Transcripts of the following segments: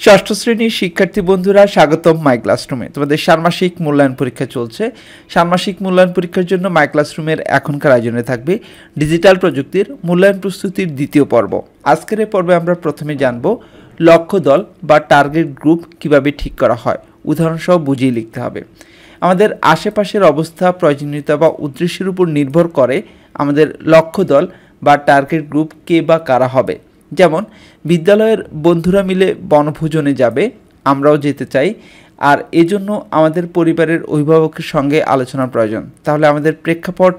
ষষ্ঠ শ্রেণীর শিক্ষার্থী বন্ধুরা স্বাগতম মাই ক্লাসরুমে। তোমাদের ষান্মাসিক মূল্যায়ন পরীক্ষা চলছে। ষান্মাসিক মূল্যায়ন পরীক্ষার জন্য মাই ক্লাসরুমের এখনকার আয়োজনে থাকবে ডিজিটাল প্রযুক্তির মূল্যায়ন প্রস্তুতির দ্বিতীয় পর্ব। আজকের এই পর্বে আমরা প্রথমে জানব লক্ষ্য দল বা টার্গেট গ্রুপ কিভাবে ঠিক করা হয়, উদাহরণসহ বুঝিয়ে লিখতে হবে। আমাদের আশেপাশের অবস্থা, প্রয়োজনীয়তা বা উদ্দেশ্যের উপর নির্ভর করে আমাদের লক্ষ্য দল বা টার্গেট গ্রুপ কে বা কারা হবে। যেমন বিদ্যালয়ের বন্ধুরা মিলে বনভোজনে যাবে, আমরাও যেতে চাই, আর এজন্য আমাদের পরিবারের অভিভাবকের সঙ্গে আলোচনার প্রয়োজন। তাহলে আমাদের প্রেক্ষাপট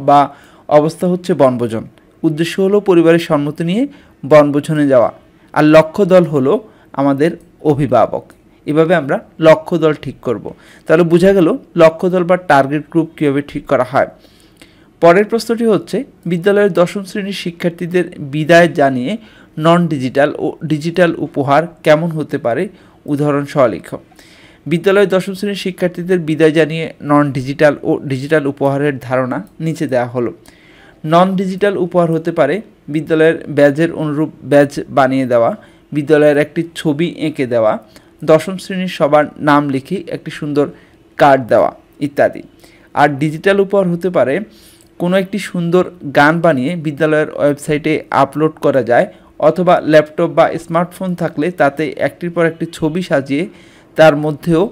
বা অবস্থা হচ্ছে বনভোজন, উদ্দেশ্য হলো পরিবারের সম্মতি নিয়ে বনভোজনে যাওয়া, আর লক্ষ্য দল হলো আমাদের অভিভাবক। এভাবে আমরা লক্ষ্য দল ঠিক করব। তাহলে বোঝা গেল লক্ষ্য দল বা টার্গেট গ্রুপ কীভাবে ঠিক করা হয়। পরের প্রশ্নটি হচ্ছে বিদ্যালয়ের দশম শ্রেণীর শিক্ষার্থীদের বিদায় জানিয়ে নন ডিজিটাল ও ডিজিটাল উপহার কেমন হতে পারে, উদাহরণ সহ লিখো। বিদ্যালয়ের দশম শ্রেণীর শিক্ষার্থীদের বিদায় জানিয়ে নন ডিজিটাল ও ডিজিটাল উপহারের ধারণা নিচে দেওয়া হলো। নন ডিজিটাল উপহার হতে পারে বিদ্যালয়ের ব্যাজের অনুরূপ ব্যাজ বানিয়ে দেওয়া, বিদ্যালয়ের একটি ছবি এঁকে দেওয়া, দশম শ্রেণীর সবার নাম লিখে একটি সুন্দর কার্ড দেওয়া ইত্যাদি। আর ডিজিটাল উপহার হতে পারে কোনো একটি সুন্দর গান বানিয়ে বিদ্যালয়ের ওয়েবসাইটে আপলোড করা যায়, অথবা ল্যাপটপ বা স্মার্টফোন থাকলে তাতে একটির পর একটি ছবি সাজিয়ে তার মধ্যেও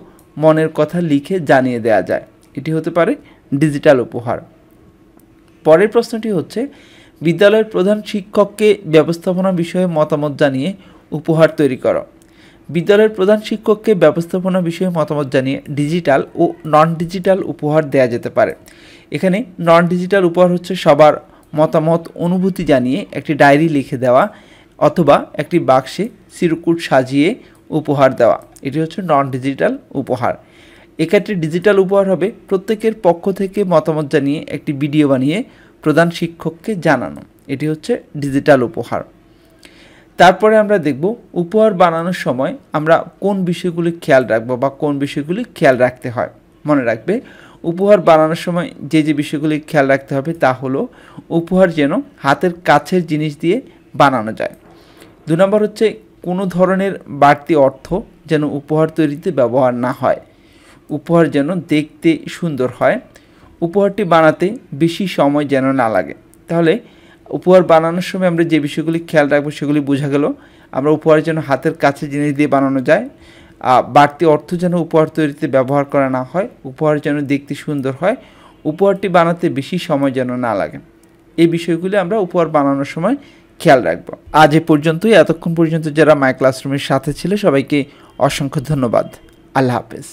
মনের কথা লিখে জানিয়ে দেওয়া যায়। এটি হতে পারে ডিজিটাল উপহার। পরের প্রশ্নটি হচ্ছে বিদ্যালয়ের প্রধান শিক্ষককে ব্যবস্থাপনা বিষয়ে মতামত জানিয়ে উপহার তৈরি করো। বিদ্যালয়ের প্রধান শিক্ষককে ব্যবস্থাপনা বিষয়ে মতামত জানিয়ে ডিজিটাল ও নন ডিজিটাল উপহার দেওয়া যেতে পারে। এখানে নন ডিজিটাল উপহার হচ্ছে সবার মতামত অনুভূতি জানিয়ে একটি ডায়েরি লিখে দেওয়া, অথবা একটি বাক্সে চিরকুট সাজিয়ে উপহার দেওয়া। এটি হচ্ছে নন ডিজিটাল উপহার। এক্ষেত্রে ডিজিটাল উপহার হবে প্রত্যেকের পক্ষ থেকে মতামত জানিয়ে একটি ভিডিও বানিয়ে প্রধান শিক্ষককে জানানো। এটি হচ্ছে ডিজিটাল উপহার। তারপরে আমরা দেখব উপহার বানানোর সময় আমরা কোন বিষয়গুলি খেয়াল রাখবো বা কোন বিষয়গুলি খেয়াল রাখতে হয়। মনে রাখবে উপহার বানানোর সময় যে যে বিষয়গুলি খেয়াল রাখতে হবে তা হলো উপহার যেন হাতের কাছের জিনিস দিয়ে বানানো যায়। 2 নম্বর হচ্ছে কোনো ধরনের বাড়তি অর্থ যেন উপহার তৈরিতে ব্যবহার না হয়। উপহার যেন দেখতে সুন্দর হয়। উপহারটি বানাতে বেশি সময় যেন না লাগে। তাহলে উপহার বানানোর সময় আমরা যে বিষয়গুলি খেয়াল রাখবো সেগুলি বোঝা গেল। আমরা উপহার যেন হাতের কাছে জিনিস দিয়ে বানানো যায়, বাড়তি অর্থ যেন উপহার তৈরিতে ব্যবহার করা না হয়, উপহার যেন দেখতে সুন্দর হয়, উপহারটি বানাতে বেশি সময় যেন না লাগে। এই বিষয়গুলি আমরা উপহার বানানোর সময় খেয়াল রাখবো। আজ এ পর্যন্তই। এতক্ষণ পর্যন্ত যারা মাই ক্লাসরুমের সাথে ছিল সবাইকে অসংখ্য ধন্যবাদ। আল্লাহ হাফেজ।